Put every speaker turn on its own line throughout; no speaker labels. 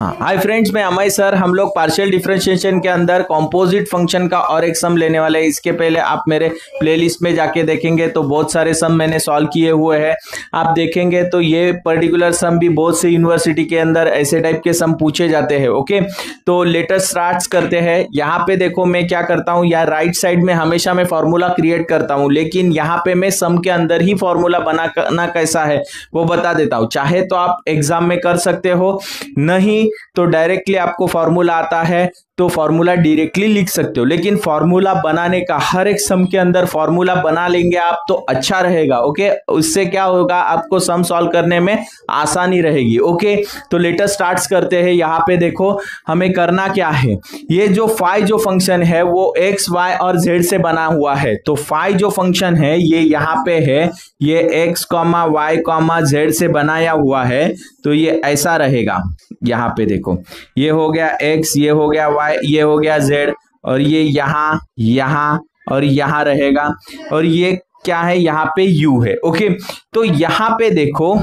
हाँ, hi friends, मैं Amay sir. हम लोग पार्शियल डिफरेंशिएशन के अंदर कॉम्पोजिट फंक्शन का और एक सम लेने वाले हैं। इसके पहले आप मेरे प्लेलिस्ट में जाके देखेंगे तो बहुत सारे सम मैंने सॉल्व किए हुए हैं। आप देखेंगे तो ये पर्टिकुलर सम भी बहुत सी यूनिवर्सिटी के अंदर ऐसे टाइप के सम पूछे जाते हैं। ओके, तो लेटर स्टार्ट करते हैं। यहाँ पे देखो मैं क्या करता हूँ, यार राइट साइड में हमेशा मैं फॉर्मूला क्रिएट करता हूँ, लेकिन यहाँ पे मैं सम के अंदर ही फॉर्मूला बनाना कैसा है वो बता देता हूँ। चाहे तो आप एग्जाम में कर सकते हो, नहीं तो डायरेक्टली आपको फॉर्मूला आता है तो फॉर्मूला डायरेक्टली लिख सकते हो। लेकिन फॉर्मूला बनाने का हर एक सम के अंदर फॉर्मूला बना लेंगे आप तो अच्छा रहेगा। ओके, उससे क्या होगा, आपको सम सॉल्व करने में आसानी रहेगी। ओके, तो लेटर स्टार्ट करते हैं। यहाँ पे देखो हमें करना क्या है, ये जो फाई जो फंक्शन है वो एक्स वाई और जेड से बना हुआ है। तो फाई जो फंक्शन है ये यहाँ पे है, ये X comma Y comma Z से बनाया हुआ है। तो ये ऐसा रहेगा। यहाँ पे देखो ये हो गया एक्स, ये हो गया वाई, ये हो गया जेड, और ये यहाँ यहाँ और यहाँ रहेगा, और ये क्या है, यहाँ पे यू है। ओके, तो यहाँ पे देखो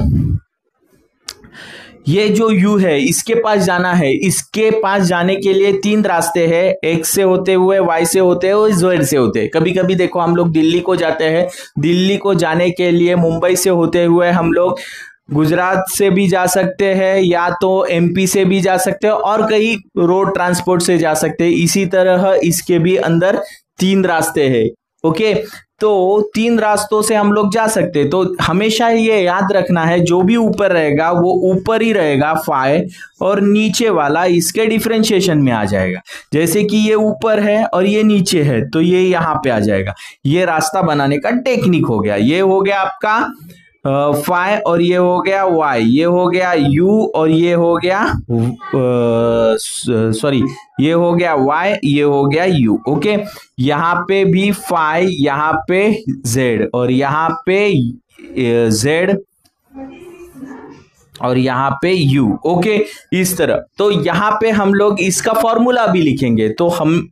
ये जो u है इसके पास जाना है। इसके पास जाने के लिए तीन रास्ते हैं, x से होते हुए, y से होते हुए, z से होते हैं। कभी कभी देखो हम लोग दिल्ली को जाते हैं, दिल्ली को जाने के लिए मुंबई से होते हुए हम लोग गुजरात से भी जा सकते हैं, या तो एमपी से भी जा सकते हैं, और कई रोड ट्रांसपोर्ट से जा सकते हैं। इसी तरह इसके भी अंदर तीन रास्ते हैं। ओके, तो तीन रास्तों से हम लोग जा सकते हैं। तो हमेशा ये याद रखना है, जो भी ऊपर रहेगा वो ऊपर ही रहेगा फाई, और नीचे वाला इसके डिफरेंशिएशन में आ जाएगा। जैसे कि ये ऊपर है और ये नीचे है तो ये यहाँ पे आ जाएगा। ये रास्ता बनाने का टेक्निक हो गया। ये हो गया आपका फाई, और ये हो गया वाई, ये हो गया यू, और ये हो गया सॉरी ये हो गया वाई, ये हो गया यू। ओके, यहाँ पे भी फाई, यहाँ पे जेड, और यहाँ पे जेड, और यहाँ पे u। ओके, इस तरह। तो यहाँ पे हम लोग इसका फॉर्मूला भी लिखेंगे। तो हम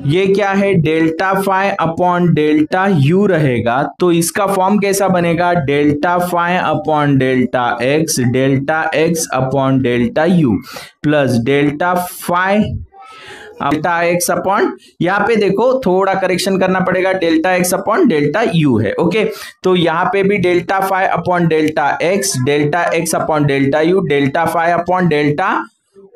ये क्या है, delta phi upon delta u रहेगा। तो इसका फॉर्म कैसा बनेगा, delta phi upon delta x upon delta u plus delta phi delta X upon, यहाँ पे देखो थोड़ा करेक्शन करना पड़ेगा, delta X upon delta U है। ओके, तो यहाँ पे भी delta phi upon delta X upon delta U, delta phi upon delta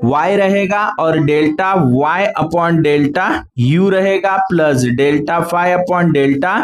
y रहेगा, और delta y upon delta u रहेगा, plus delta phi upon delta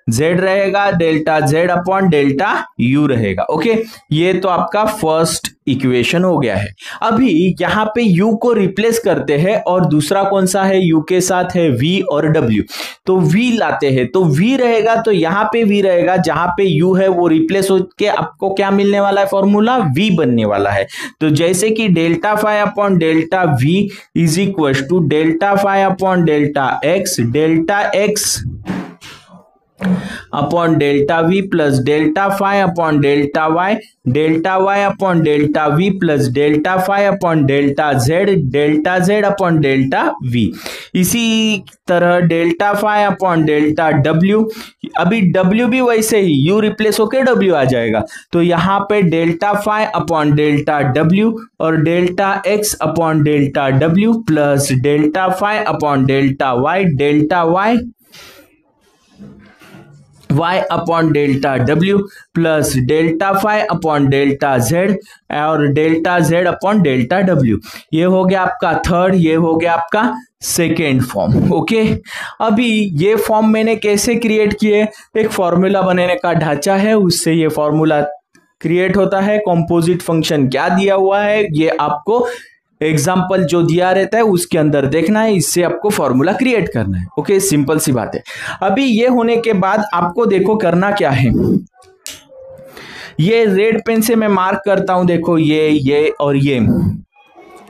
z रहेगा, delta z upon delta u रहेगा। ओके, ये तो आपका फर्स्ट इक्वेशन हो गया है। अभी यहाँ पे u को रिप्लेस करते हैं, और दूसरा कौन सा है, u के साथ है v और w। तो v लाते हैं, तो v रहेगा, तो यहाँ पे v रहेगा, जहां पे u है वो रिप्लेस होके आपको क्या मिलने वाला है, फॉर्मूला v बनने वाला है। तो जैसे कि delta phi upon delta v is equal to delta phi upon delta x upon delta V plus delta phi upon delta y upon delta V plus delta phi upon delta z upon delta v। इसी तरह delta phi upon delta w, अभी w भी वैसे ही u replace होके w आ जाएगा। तो यहाँ पे delta phi upon delta w और delta x upon delta w plus delta phi upon delta y upon delta w plus delta phi upon delta z और delta z upon delta w। ये हो गया आपका थर्ड, ये हो गया आपका सेकेंड फॉर्म। ओके, अभी ये फॉर्म मैंने कैसे क्रिएट किए, एक फॉर्मूला बनाने का ढांचा है, उससे ये फॉर्मूला क्रिएट होता है। कॉम्पोजिट फंक्शन क्या दिया हुआ है ये आपको एग्जाम्पल जो दिया रहता है उसके अंदर देखना है, इससे आपको फॉर्मूला क्रिएट करना है। ओके, सिंपल सी बात है। अभी ये होने के बाद आपको देखो करना क्या है, ये रेड पेन से मैं मार्क करता हूं। देखो ये और ये,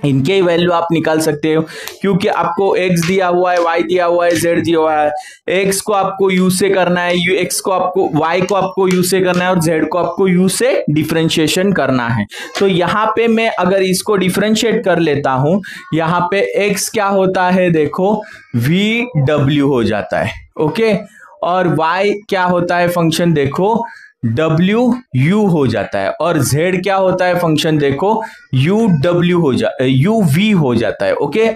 इनके वैल्यू आप निकाल सकते हो, क्योंकि आपको x दिया हुआ है, y दिया हुआ है, z दिया हुआ है। x को आपको u से करना है, x को आपको y को आपको u से करना है, और z को आपको u से डिफरेंशिएशन करना है। तो यहाँ पे मैं अगर इसको डिफरेंशिएट कर लेता हूं, यहाँ पे x क्या होता है, देखो vw हो जाता है। ओके, और y क्या होता है फंक्शन, देखो डब्ल्यू यू हो जाता है और जेड क्या होता है फंक्शन देखो यू डब्ल्यू यू वी हो जाता है। ओके,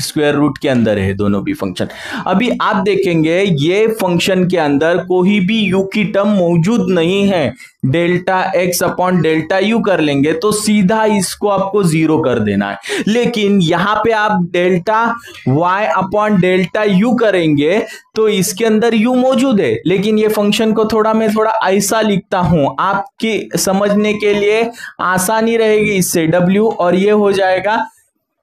स्क्वायर रूट के अंदर है दोनों भी फंक्शन। अभी आप देखेंगे ये फंक्शन के अंदर कोई भी यू की टर्म मौजूद नहीं है। Delta X upon delta U कर लेंगे तो सीधा इसको आपको जीरो कर देना है, लेकिन यहां पे आप delta Y upon delta U करेंगे तो इसके अंदर यू मौजूद है, लेकिन ये फंक्शन को मैं थोड़ा ऐसा लिखता हूं आपके समझने के लिए आसानी रहेगी इससे डब्ल्यू, और ये हो जाएगा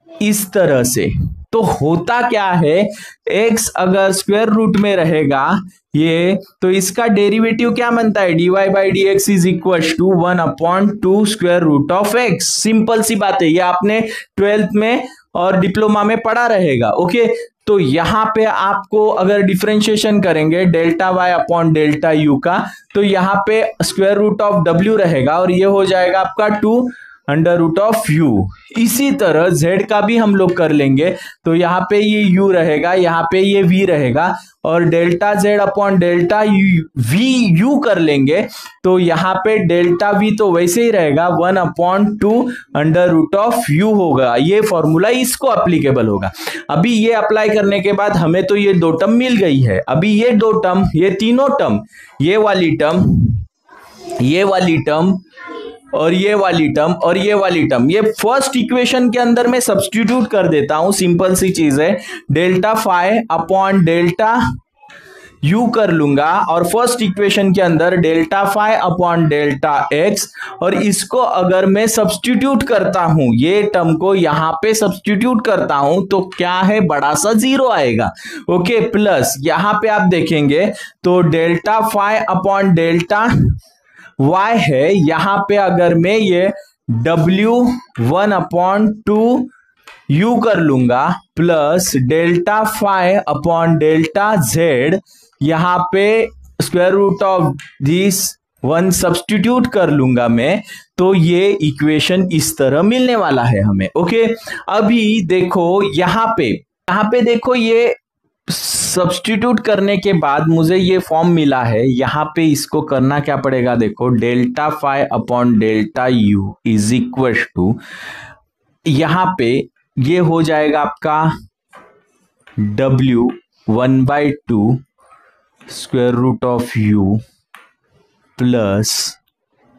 इस तरह से। तो होता क्या है, x अगर स्क्वायर रूट में रहेगा ये तो इसका डेरिवेटिव क्या बनता है, dy by d x is equal to 1/2 square root of x. Simple सी बात है, ये आपने 12th में और डिप्लोमा में पढ़ा रहेगा। ओके, तो यहां पे आपको अगर डिफरेंशिएशन करेंगे delta Y upon delta U का तो यहां पे स्क्वायर रूट ऑफ डब्ल्यू रहेगा और ये हो जाएगा आपका 2 अंडर रूट ऑफ यू। इसी तरह z का भी हम लोग कर लेंगे तो यहाँ पे ये u रहेगा, यहाँ पे ये v रहेगा और delta z upon delta we you कर लेंगे तो यहाँ पे डेल्टा v तो वैसे ही रहेगा 1/2 अंडर रूट ऑफ u होगा। ये फॉर्मूला इसको अप्लीकेबल होगा। अभी ये अप्लाई करने के बाद हमें तो ये दो टर्म मिल गई है। अभी ये दो टर्म, ये तीनों टर्म, ये वाली टर्म, ये वाली टर्म और ये वाली टर्म और ये वाली टर्म, ये फर्स्ट इक्वेशन के अंदर मैं सब्स्टिट्यूट कर देता हूं। सिंपल सी चीज है, delta phi upon delta U कर लूंगा और फर्स्ट इक्वेशन के अंदर delta phi upon delta X, और इसको अगर मैं सब्स्टिट्यूट करता हूं, ये टर्म को यहां पे सब्स्टिट्यूट करता हूं तो क्या है, बड़ा सा जीरो आएगा। ओके, प्लस यहां पे आप देखेंगे तो delta phi upon delta y है, यहां पे अगर मैं ये w 1/2 u कर लूंगा plus delta phi upon delta z, यहां पे square root of this 1 substitute कर लूंगा मैं तो ये इक्वेशन इस तरह मिलने वाला है हमें। ओके, अभी देखो यहां पे देखो ये सब्स्टिट्यूट करने के बाद मुझे ये फॉर्म मिला है। यहां पे इसको करना क्या पड़ेगा, देखो delta phi upon delta U is equal to, यहां पे ये हो जाएगा आपका w 1/2 square root of u plus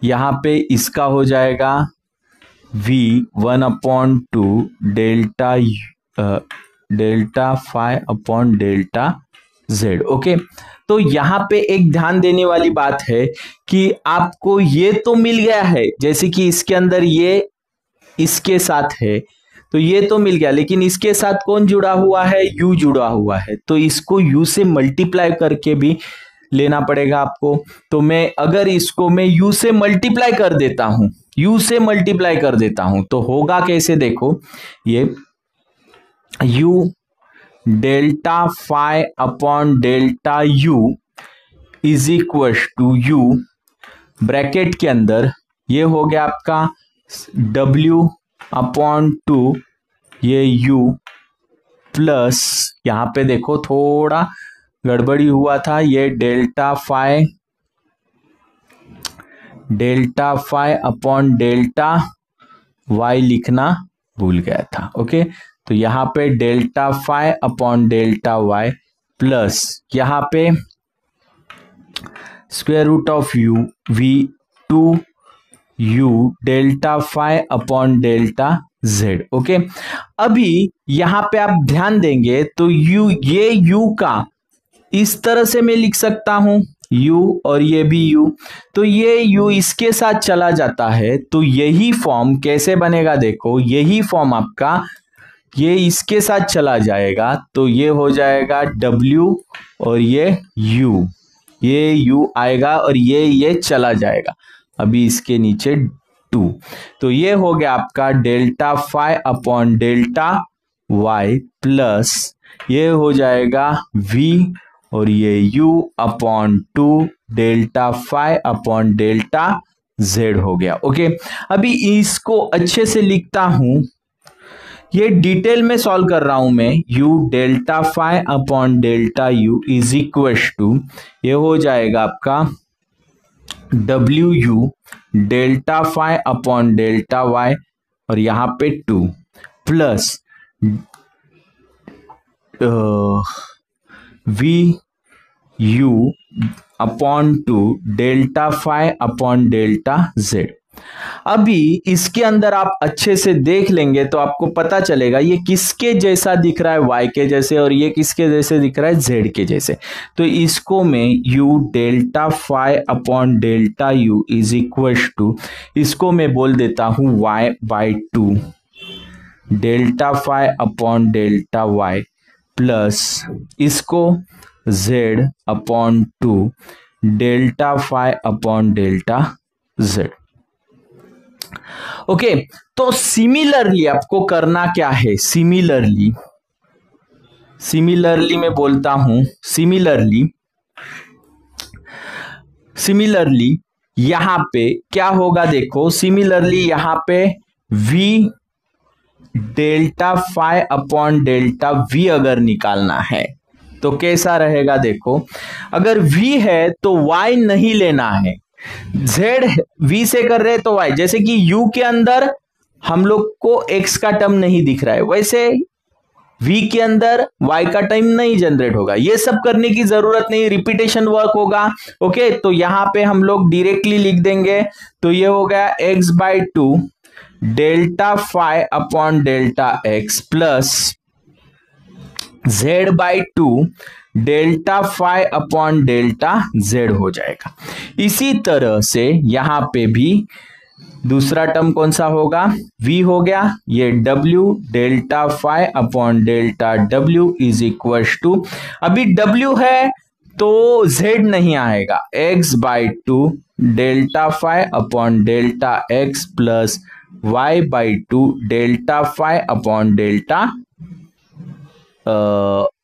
यहां पे इसका हो जाएगा v 1/2 delta phi upon delta Z. Okay, तो यहां पे एक ध्यान देने वाली बात है कि आपको ये तो मिल गया है, जैसे कि इसके अंदर ये इसके साथ है तो ये तो मिल गया, लेकिन इसके साथ कौन जुड़ा हुआ है, u जुड़ा हुआ है, तो इसको u से मल्टीप्लाई करके भी लेना पड़ेगा आपको। तो मैं अगर इसको मैं u से मल्टीप्लाई कर देता हूं, u से मल्टीप्लाई कर देता हूं तो होगा कैसे, देखो ये u delta phi upon delta u is equal to u bracket के अंदर ये हो गया आपका w अपॉन 2 ये u प्लस यहां पे देखो थोड़ा गड़बड़ी हुआ था, ये delta phi upon delta y लिखना भूल गया था। ओके, तो यहां पे delta phi upon delta y plus यहां पे square root of u v 2 u delta phi upon delta z। Okay, अभी यहां पे आप ध्यान देंगे तो ये u का इस तरह से मैं लिख सकता हूं u और ये भी u, तो ये u इसके साथ चला जाता है तो यही फॉर्म कैसे बनेगा, देखो यही फॉर्म आपका ये इसके साथ चला जाएगा तो ये हो जाएगा w और ये u आएगा और ये चला जाएगा, अभी इसके नीचे 2, तो ये हो गया आपका delta phi upon delta y plus ये हो जाएगा v और ये u upon 2 delta phi upon delta z हो गया। ओके, अभी इसको अच्छे से लिखता हूं, ये डिटेल में सॉल्व कर रहा हूं मैं, u delta phi upon delta u is equal to ये हो जाएगा आपका W U delta phi upon delta Y और यहाँ पे 2 plus V U upon 2 delta phi upon delta Z. अभी इसके अंदर आप अच्छे से देख लेंगे तो आपको पता चलेगा ये किसके जैसा दिख रहा है, y के जैसे, और ये किसके जैसे दिख रहा है, z के जैसे। तो इसको मैं u delta phi upon delta u is equal to, इसको मैं बोल देता हूं y by 2 delta phi upon delta y plus इसको z upon 2 delta phi upon delta z। Okay, तो सिमिलरली आपको करना क्या है, सिमिलरली मैं बोलता हूं, सिमिलरली यहां पे क्या होगा, देखो सिमिलरली यहां पे v delta phi upon delta v अगर निकालना है तो कैसा रहेगा, देखो अगर v है तो y नहीं लेना है, z v से कर रहे तो y, जैसे कि u के अंदर हम लोग को x का टर्म नहीं दिख रहा है, वैसे v के अंदर y का टर्म नहीं जनरेट होगा। ये सब करने की जरूरत नहीं, रिपीटेशन वर्क होगा। ओके, तो यहां पे हम लोग डायरेक्टली लिख देंगे, तो ये हो गया x by 2 delta phi upon delta x plus z by 2 delta phi upon delta z हो जाएगा। इसी तरह से यहां पे भी दूसरा टर्म कौन सा होगा, v हो गया, ये w delta phi upon delta w is equal to, अभी w है तो z नहीं आएगा, x by 2 delta phi upon delta x plus y by 2 delta phi upon delta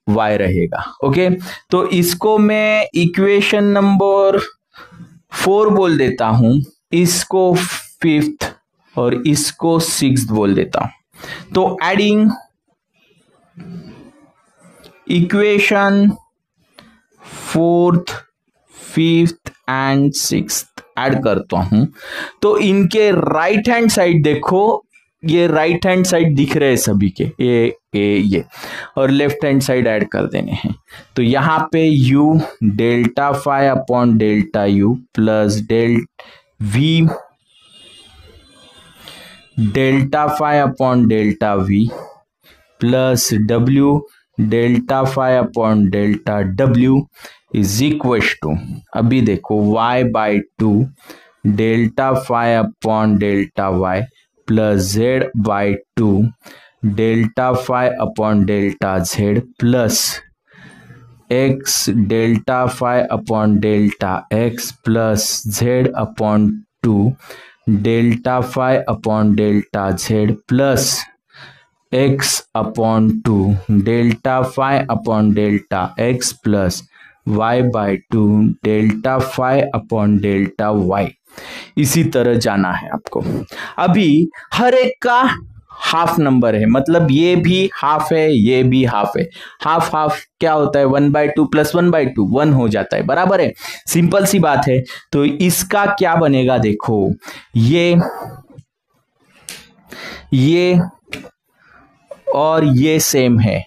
y रहेगा। ओके, तो इसको मैं इक्वेशन नंबर 4 बोल देता हूं, इसको 5th और इसको 6th बोल देता हूं। तो adding equation 4th 5th and 6th add करता हूं, तो इनके राइट हैंड साइड देखो, ये राइट हैंड साइड दिख रहे हैं सभी के, ये और लेफ्ट हैंड साइड ऐड कर देने हैं। तो यहाँ पे u delta phi upon delta u plus v delta phi upon delta v plus w delta phi upon delta w is equal to, अभी देखो y by 2 delta phi upon delta y plus z by 2 delta phi upon delta z plus x delta phi upon delta x plus z upon 2 delta phi upon delta z plus x upon 2 delta phi upon delta x plus y by 2 delta phi upon delta y। इसी तरह जाना है आपको। अभी हर एक का half number है, मतलब ये भी हाफ है, ये भी हाफ है, हाफ हाफ क्या होता है, 1/2 प्लस 1/2 1 हो जाता है, बराबर है, सिंपल सी बात है। तो इसका क्या बनेगा, देखो ये और ये सेम है,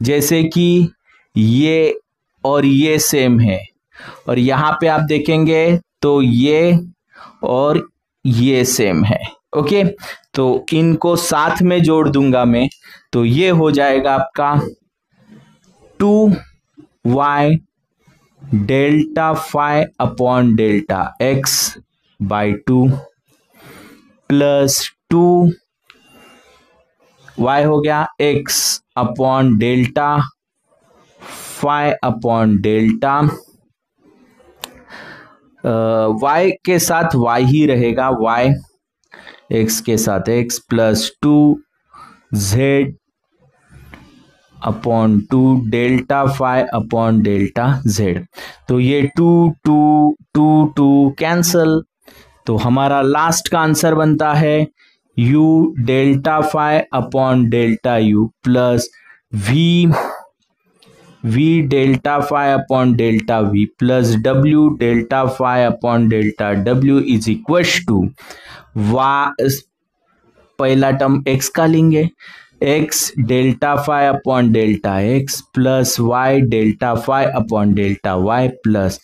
जैसे कि ये और ये सेम है, और यहां पे आप देखेंगे तो ये और ये सेम है। ओके, तो इनको साथ में जोड़ दूंगा मैं, तो ये हो जाएगा आपका 2y delta phi upon delta x by 2 plus 2y हो गया x upon delta phi upon delta, y के साथ y ही रहेगा, y x के साथ x plus 2z upon 2 delta phi upon delta z। तो ये 2 2 2 2 कैंसल, तो हमारा लास्ट का आंसर बनता है u delta phi upon delta u plus v v delta phi upon delta v plus w delta phi upon delta w is equal to पहला term x का लेंगे, x delta phi upon delta x plus y delta phi upon delta y plus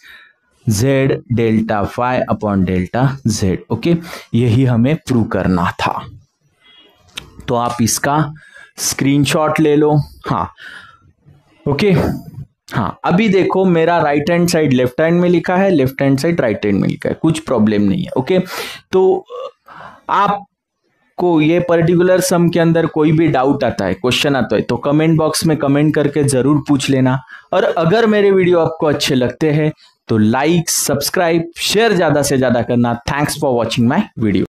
z delta phi upon delta z। Okay, यही हमें prove करना था, तो आप इसका स्क्रीनशॉट ले लो। हाँ ओके, हाँ अभी देखो मेरा right hand side left hand में लिखा है, left hand side right hand में लिखा है, कुछ प्रॉब्लम नहीं है। ओके, तो आपको ये पर्टिकुलर सम के अंदर कोई भी डाउट आता है, क्वेश्चन आता है, तो कमेंट बॉक्स में कमेंट करके जरूर पूछ लेना। और अगर मेरे वीडियो आपको अच्छे लगते हैं तो लाइक, सब्सक्राइब, शेयर ज्यादा से ज्यादा करना। Thanks for watching my video.